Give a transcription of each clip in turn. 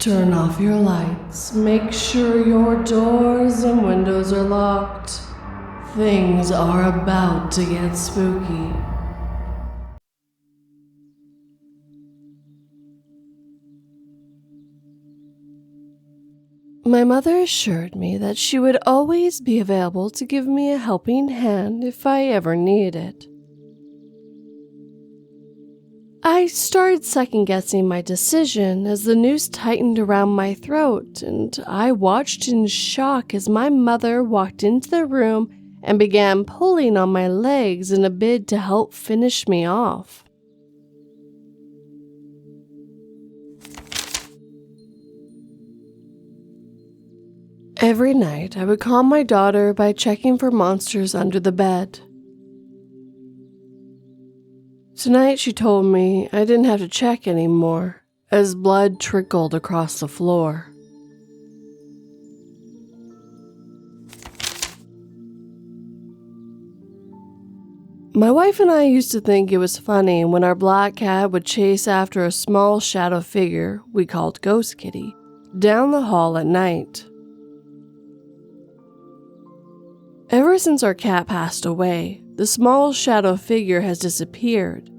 Turn off your lights. Make sure your doors and windows are locked. Things are about to get spooky. My mother assured me that she would always be available to give me a helping hand if I ever needed it. I started second-guessing my decision as the noose tightened around my throat, and I watched in shock as my mother walked into the room and began pulling on my legs in a bid to help finish me off. Every night, I would calm my daughter by checking for monsters under the bed. Tonight, she told me I didn't have to check anymore, as blood trickled across the floor. My wife and I used to think it was funny when our black cat would chase after a small shadow figure we called Ghost Kitty down the hall at night. Ever since our cat passed away, the small shadow figure has disappeared,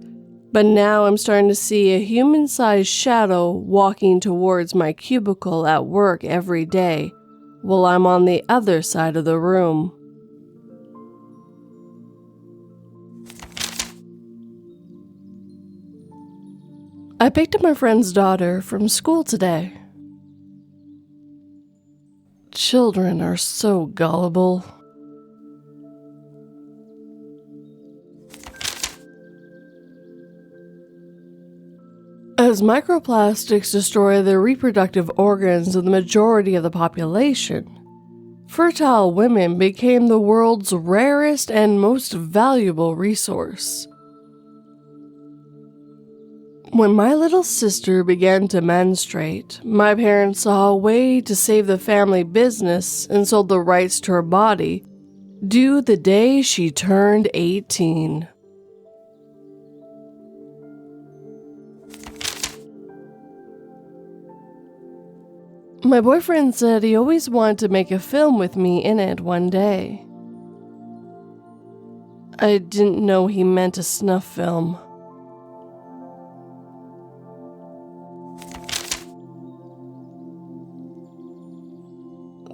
but now I'm starting to see a human-sized shadow walking towards my cubicle at work every day while I'm on the other side of the room. I picked up my friend's daughter from school today. Children are so gullible. As microplastics destroy the reproductive organs of the majority of the population, fertile women became the world's rarest and most valuable resource. When my little sister began to menstruate, my parents saw a way to save the family business and sold the rights to her body due the day she turned 18. My boyfriend said he always wanted to make a film with me in it one day. I didn't know he meant a snuff film.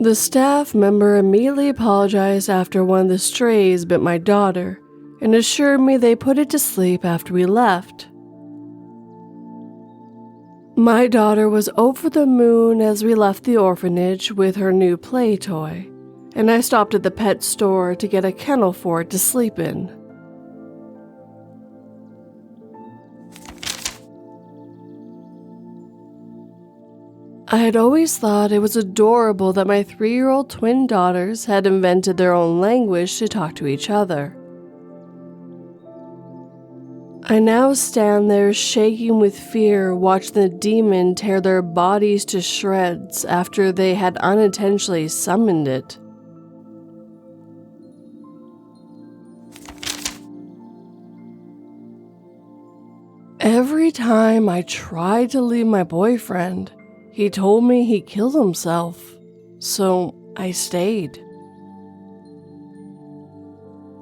The staff member immediately apologized after one of the strays bit my daughter and assured me they put it to sleep after we left. My daughter was over the moon as we left the orphanage with her new play toy, and I stopped at the pet store to get a kennel for it to sleep in. I had always thought it was adorable that my 3-year-old twin daughters had invented their own language to talk to each other. I now stand there shaking with fear, watching the demon tear their bodies to shreds after they had unintentionally summoned it. Every time I tried to leave my boyfriend, he told me he killed himself, so I stayed.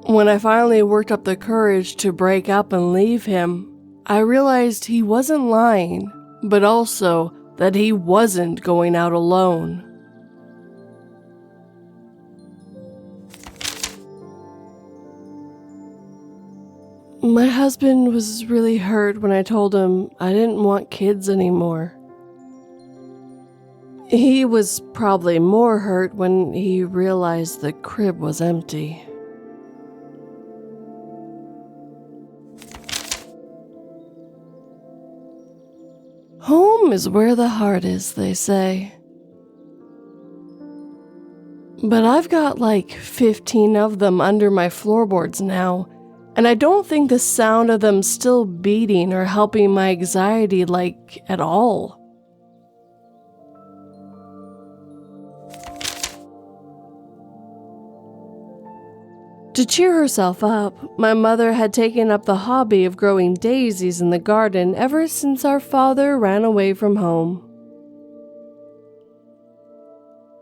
When I finally worked up the courage to break up and leave him, I realized he wasn't lying, but also that he wasn't going out alone. My husband was really hurt when I told him I didn't want kids anymore. He was probably more hurt when he realized the crib was empty. Home is where the heart is, they say. But I've got like 15 of them under my floorboards now, and I don't think the sound of them still beating or helping my anxiety at all. To cheer herself up, my mother had taken up the hobby of growing daisies in the garden ever since our father ran away from home.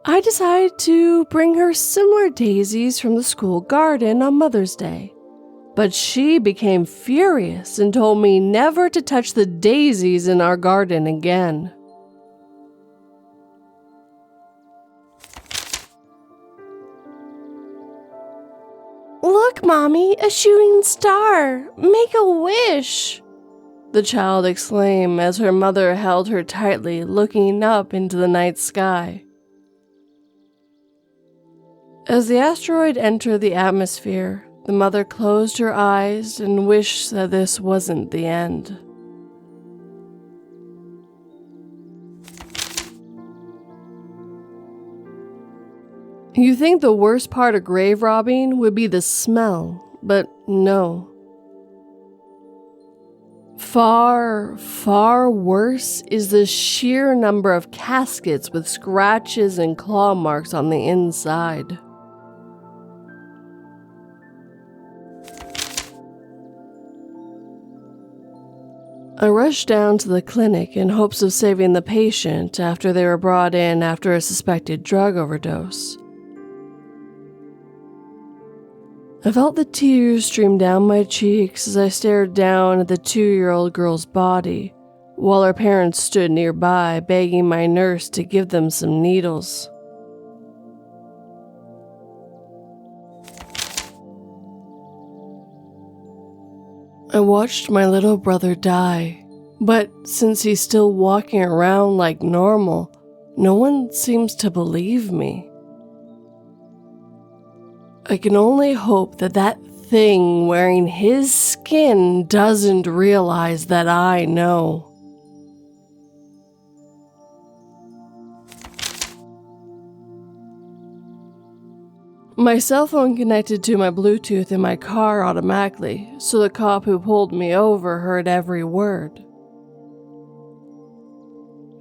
I decided to bring her similar daisies from the school garden on Mother's Day. But she became furious and told me never to touch the daisies in our garden again. "Look, Mommy, a shooting star! Make a wish!" the child exclaimed as her mother held her tightly, looking up into the night sky. As the asteroid entered the atmosphere, the mother closed her eyes and wished that this wasn't the end. You think the worst part of grave robbing would be the smell, but no. Far, far worse is the sheer number of caskets with scratches and claw marks on the inside. I rushed down to the clinic in hopes of saving the patient after they were brought in after a suspected drug overdose. I felt the tears stream down my cheeks as I stared down at the 2-year-old girl's body, while her parents stood nearby begging my nurse to give them some needles. I watched my little brother die, but since he's still walking around like normal, no one seems to believe me. I can only hope that that thing wearing his skin doesn't realize that I know. My cell phone connected to my Bluetooth in my car automatically, so the cop who pulled me over heard every word.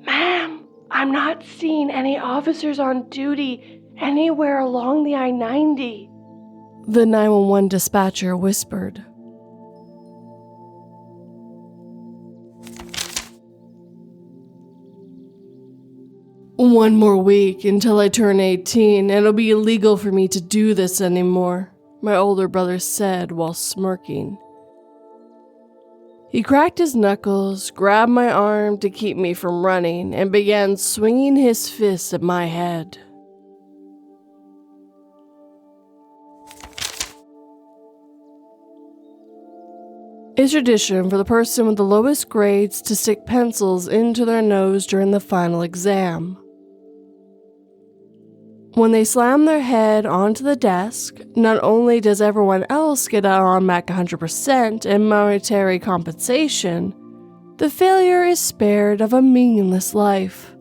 "Ma'am, I'm not seeing any officers on duty anywhere along the I-90. The 911 dispatcher whispered. "One more week until I turn 18, and it'll be illegal for me to do this anymore," my older brother said while smirking. He cracked his knuckles, grabbed my arm to keep me from running, and began swinging his fists at my head. It's tradition for the person with the lowest grades to stick pencils into their nose during the final exam. When they slam their head onto the desk, not only does everyone else get an automatic 100% and monetary compensation, the failure is spared of a meaningless life.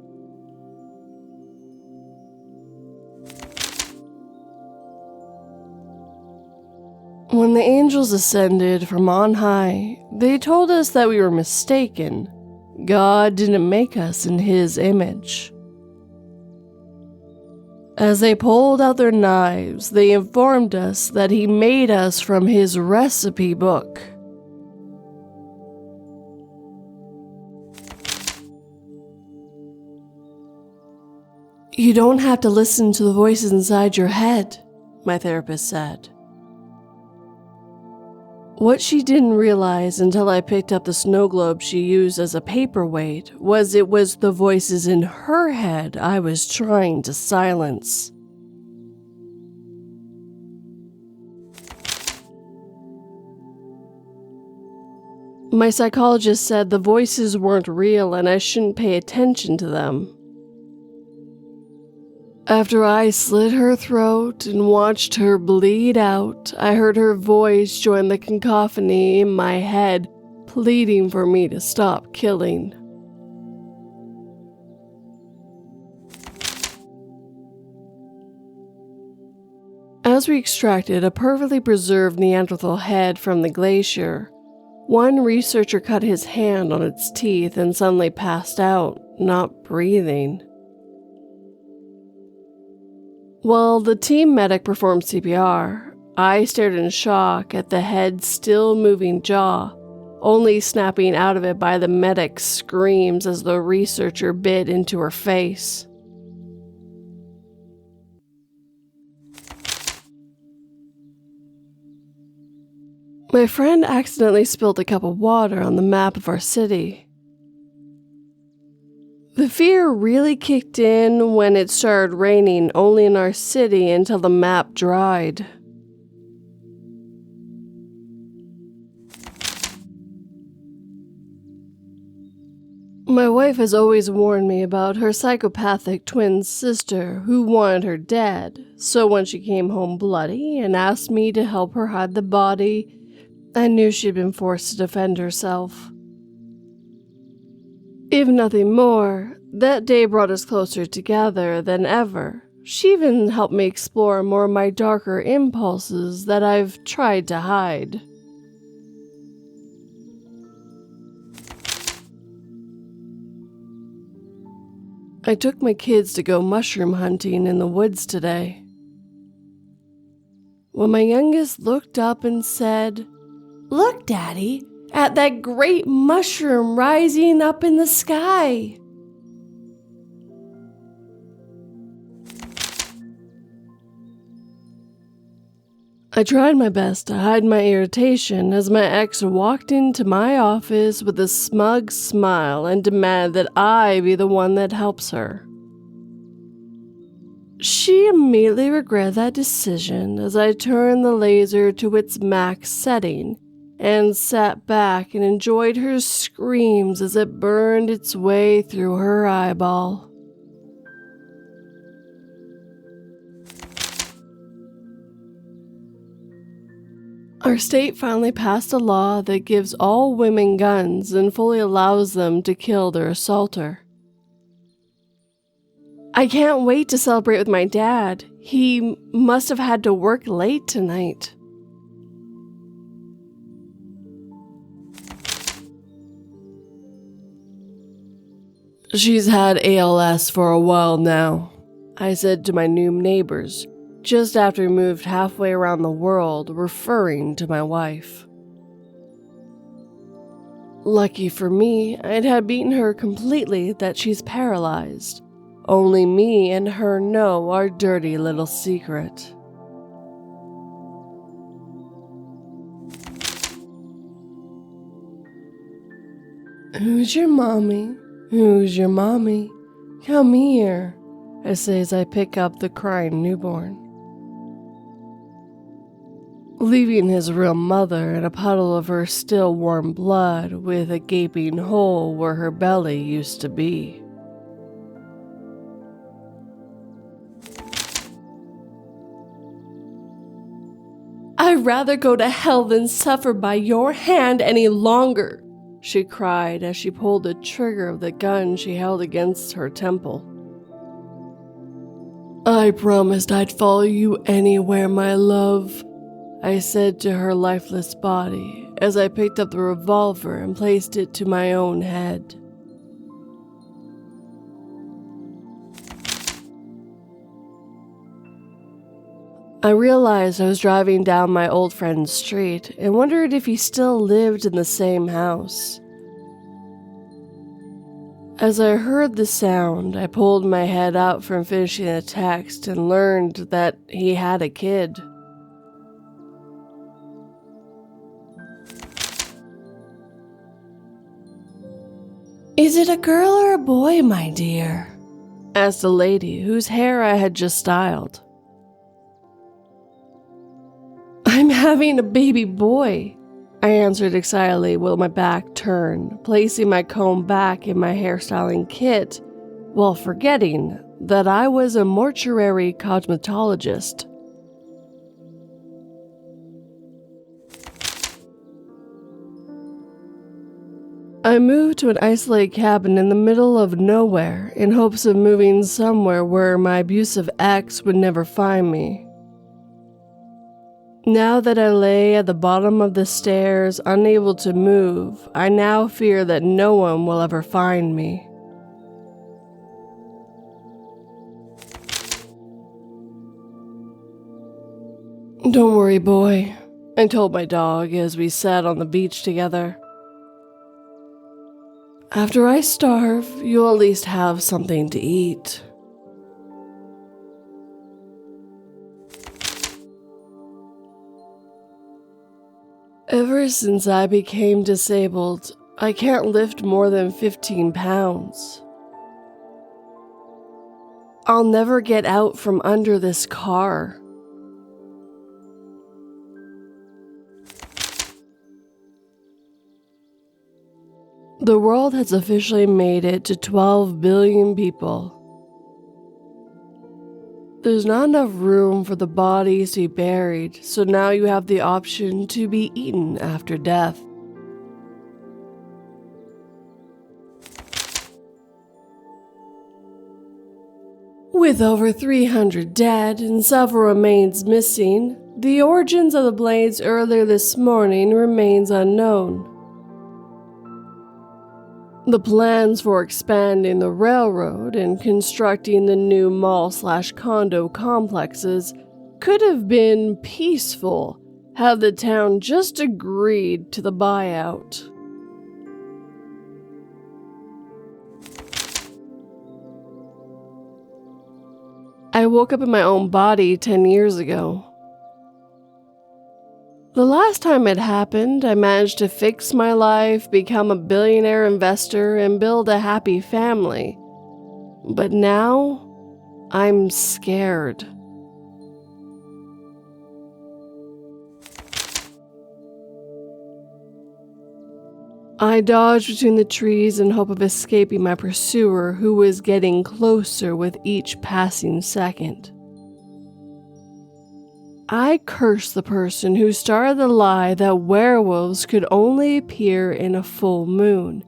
When the angels ascended from on high, they told us that we were mistaken. God didn't make us in His image. As they pulled out their knives, they informed us that He made us from His recipe book. "You don't have to listen to the voices inside your head," my therapist said. What she didn't realize until I picked up the snow globe she used as a paperweight was it was the voices in her head I was trying to silence. My psychologist said the voices weren't real and I shouldn't pay attention to them. After I slit her throat and watched her bleed out, I heard her voice join the cacophony in my head, pleading for me to stop killing. As we extracted a perfectly preserved Neanderthal head from the glacier, one researcher cut his hand on its teeth and suddenly passed out, not breathing. While the team medic performed CPR, I stared in shock at the head's still moving jaw, only snapping out of it by the medic's screams as the researcher bit into her face. My friend accidentally spilled a cup of water on the map of our city. The fear really kicked in when it started raining only in our city until the map dried. My wife has always warned me about her psychopathic twin sister who wanted her dead, so when she came home bloody and asked me to help her hide the body, I knew she'd been forced to defend herself. If nothing more, that day brought us closer together than ever. She even helped me explore more of my darker impulses that I've tried to hide. I took my kids to go mushroom hunting in the woods today. When my youngest looked up and said, "Look, Daddy, at that great mushroom rising up in the sky." I tried my best to hide my irritation as my ex walked into my office with a smug smile and demanded that I be the one that helps her. She immediately regretted that decision as I turned the laser to its max setting and sat back and enjoyed her screams as it burned its way through her eyeball. Our state finally passed a law that gives all women guns and fully allows them to kill their assaulter. I can't wait to celebrate with my dad. He must have had to work late tonight. "She's had ALS for a while now," I said to my new neighbors, just after we moved halfway around the world, referring to my wife. Lucky for me, it had beaten her completely that she's paralyzed. Only me and her know our dirty little secret. "Who's your mommy? Who's your mommy? Come here," I say as I pick up the crying newborn. Leaving his real mother in a puddle of her still warm blood with a gaping hole where her belly used to be. "I'd rather go to hell than suffer by your hand any longer," she cried as she pulled the trigger of the gun she held against her temple. "I promised I'd follow you anywhere, my love," I said to her lifeless body as I picked up the revolver and placed it to my own head. I realized I was driving down my old friend's street and wondered if he still lived in the same house. As I heard the sound, I pulled my head out from finishing a text and learned that he had a kid. "Is it a girl or a boy, my dear?" asked a lady whose hair I had just styled. "I'm having a baby boy," I answered excitedly with my back turned, placing my comb back in my hairstyling kit while forgetting that I was a mortuary cosmetologist. I moved to an isolated cabin in the middle of nowhere in hopes of moving somewhere where my abusive ex would never find me. Now that I lay at the bottom of the stairs, unable to move, I now fear that no one will ever find me. "Don't worry, boy," I told my dog as we sat on the beach together. "After I starve, you'll at least have something to eat." Ever since I became disabled, I can't lift more than 15 pounds. I'll never get out from under this car. The world has officially made it to 12 billion people. There's not enough room for the bodies to be buried, so now you have the option to be eaten after death. With over 300 dead and several remains missing, the origins of the blades earlier this morning remains unknown. The plans for expanding the railroad and constructing the new mall/condo complexes could have been peaceful had the town just agreed to the buyout. I woke up in my own body 10 years ago. The last time it happened, I managed to fix my life, become a billionaire investor, and build a happy family. But now, I'm scared. I dodged between the trees in hope of escaping my pursuer, who was getting closer with each passing second. I cursed the person who started the lie that werewolves could only appear in a full moon,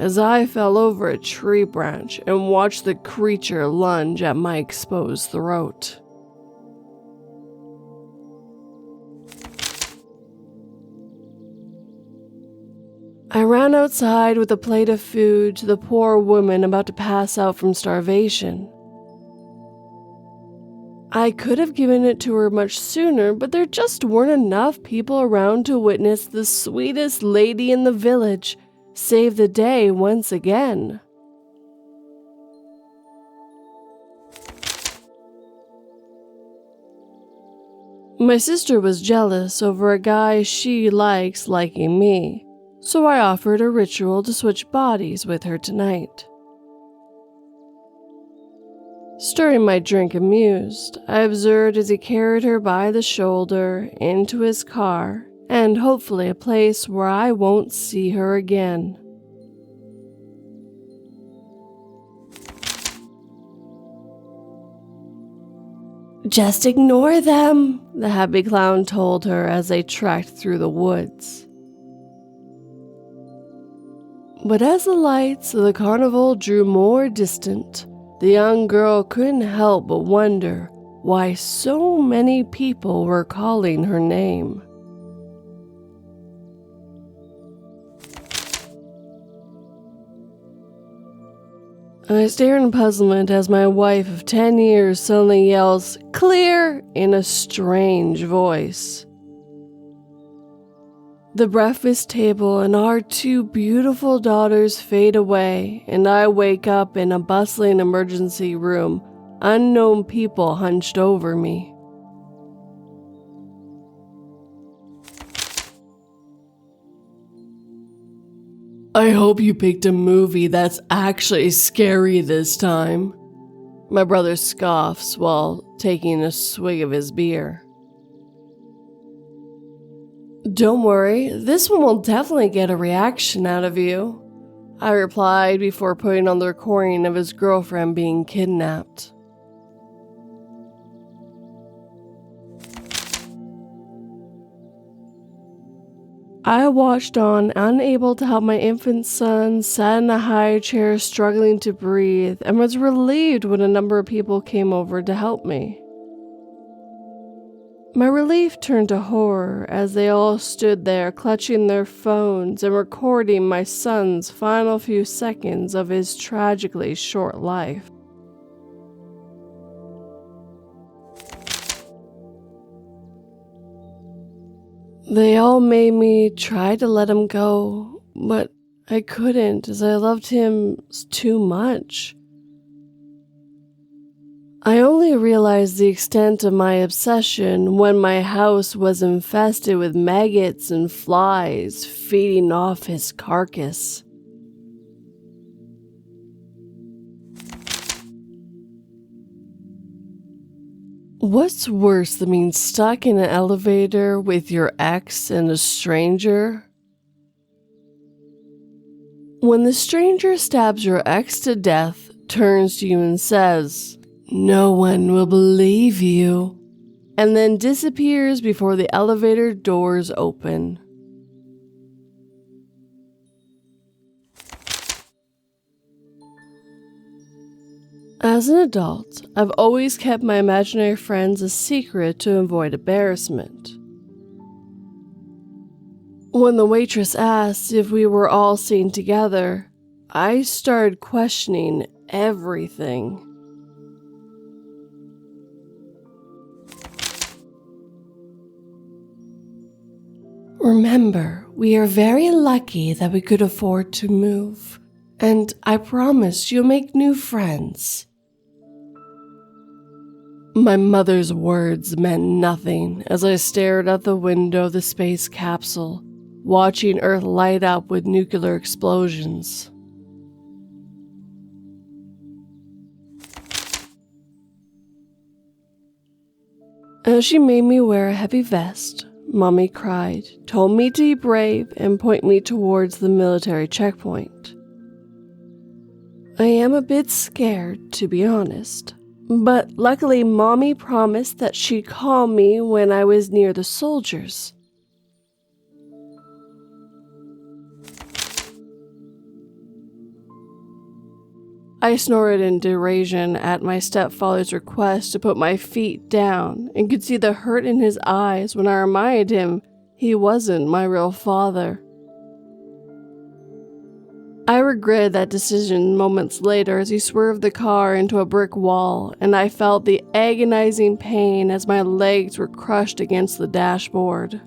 as I fell over a tree branch and watched the creature lunge at my exposed throat. I ran outside with a plate of food to the poor woman about to pass out from starvation. I could have given it to her much sooner, but there just weren't enough people around to witness the sweetest lady in the village save the day once again. My sister was jealous over a guy she likes liking me, so I offered a ritual to switch bodies with her tonight. Stirring my drink amused, I observed as he carried her by the shoulder into his car and hopefully a place where I won't see her again. "Just ignore them," the happy clown told her as they trekked through the woods. But as the lights of the carnival drew more distant, the young girl couldn't help but wonder why so many people were calling her name. I stare in puzzlement as my wife of 10 years suddenly yells, "Clear!" in a strange voice. The breakfast table and our two beautiful daughters fade away, and I wake up in a bustling emergency room, unknown people hunched over me. "I hope you picked a movie that's actually scary this time," my brother scoffs while taking a swig of his beer. "Don't worry, this one will definitely get a reaction out of you," I replied before putting on the recording of his girlfriend being kidnapped. I watched on, unable to help my infant son, sat in a high chair struggling to breathe, and was relieved when a number of people came over to help me. My relief turned to horror as they all stood there clutching their phones and recording my son's final few seconds of his tragically short life. They all made me try to let him go, but I couldn't as I loved him too much. I only realized the extent of my obsession when my house was infested with maggots and flies feeding off his carcass. What's worse than being stuck in an elevator with your ex and a stranger? When the stranger stabs your ex to death, turns to you and says, "No one will believe you," and then disappears before the elevator doors open. As an adult, I've always kept my imaginary friends a secret to avoid embarrassment. When the waitress asked if we were all seen together, I started questioning everything. Remember, we are very lucky that we could afford to move, and I promise you'll make new friends. My mother's words meant nothing as I stared out the window of the space capsule, watching Earth light up with nuclear explosions. As she made me wear a heavy vest, Mommy cried, told me to be brave, and point me towards the military checkpoint. I am a bit scared, to be honest. But luckily, Mommy promised that she'd call me when I was near the soldiers. I snorted in derision at my stepfather's request to put my feet down and could see the hurt in his eyes when I reminded him he wasn't my real father. I regretted that decision moments later as he swerved the car into a brick wall, and I felt the agonizing pain as my legs were crushed against the dashboard.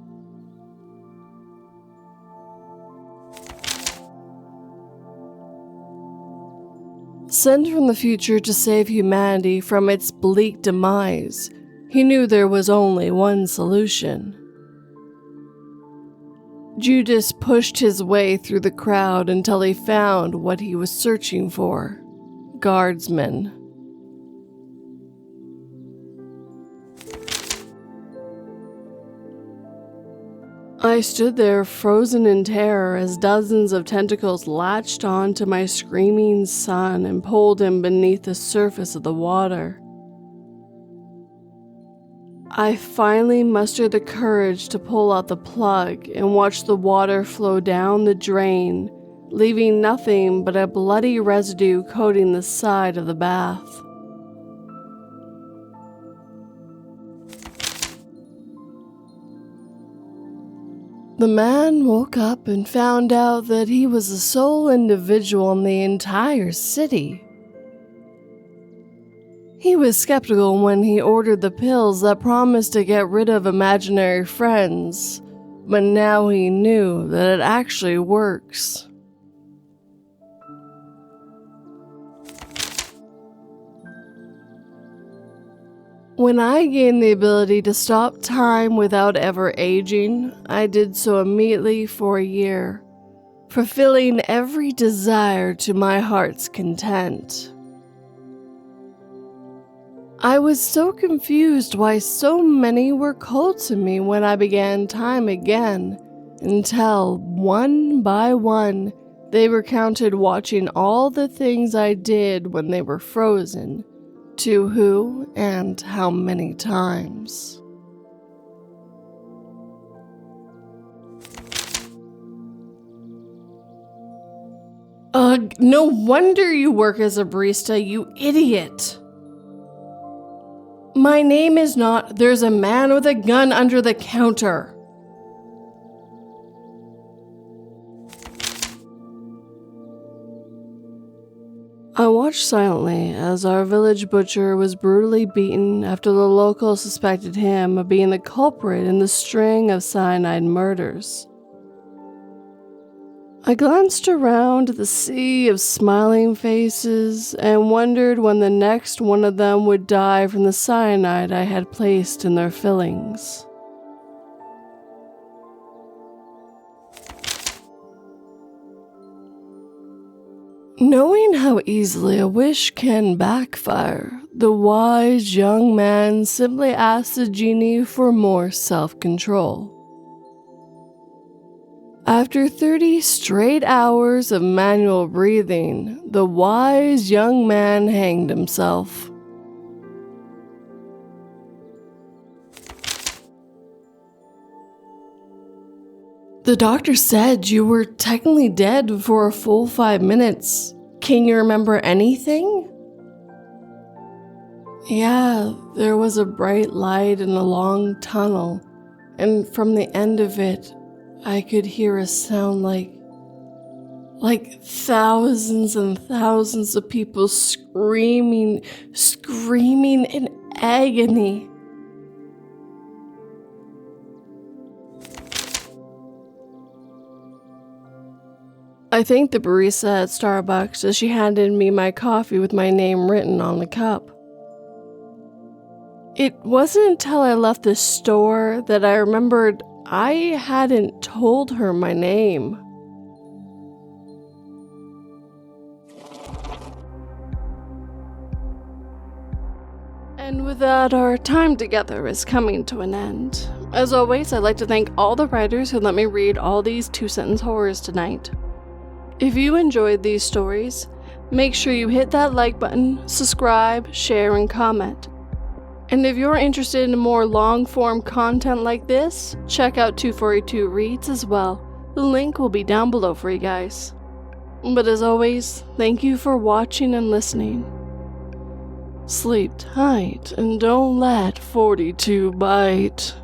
Sent from the future to save humanity from its bleak demise, he knew there was only one solution. Judas pushed his way through the crowd until he found what he was searching for: guardsmen. I stood there frozen in terror as dozens of tentacles latched onto my screaming son and pulled him beneath the surface of the water. I finally mustered the courage to pull out the plug and watch the water flow down the drain, leaving nothing but a bloody residue coating the side of the bath. The man woke up and found out that he was the sole individual in the entire city. He was skeptical when he ordered the pills that promised to get rid of imaginary friends, but now he knew that it actually works. When I gained the ability to stop time without ever aging, I did so immediately for a year, fulfilling every desire to my heart's content. I was so confused why so many were cold to me when I began time again, until, one by one, they recounted watching all the things I did when they were frozen, to who and how many times. Ugh, no wonder you work as a barista, you idiot! My name is not "There's a man with a gun under the counter." I watched silently as our village butcher was brutally beaten after the locals suspected him of being the culprit in the string of cyanide murders. I glanced around at the sea of smiling faces and wondered when the next one of them would die from the cyanide I had placed in their fillings. Knowing how easily a wish can backfire, the wise young man simply asked the genie for more self-control. After 30 straight hours of manual breathing, the wise young man hanged himself. The doctor said you were technically dead for a full 5 minutes. Can you remember anything? Yeah, there was a bright light in a long tunnel, and from the end of it, I could hear a sound like thousands and thousands of people screaming in agony. I thanked the barista at Starbucks as she handed me my coffee with my name written on the cup. It wasn't until I left the store that I remembered I hadn't told her my name. And with that, our time together is coming to an end. As always, I'd like to thank all the writers who let me read all these 2-sentence horrors tonight. If you enjoyed these stories, make sure you hit that like button, subscribe, share, and comment. And if you're interested in more long-form content like this, check out 242 Reads as well. The link will be down below for you guys. But as always, thank you for watching and listening. Sleep tight and don't let 42 bite.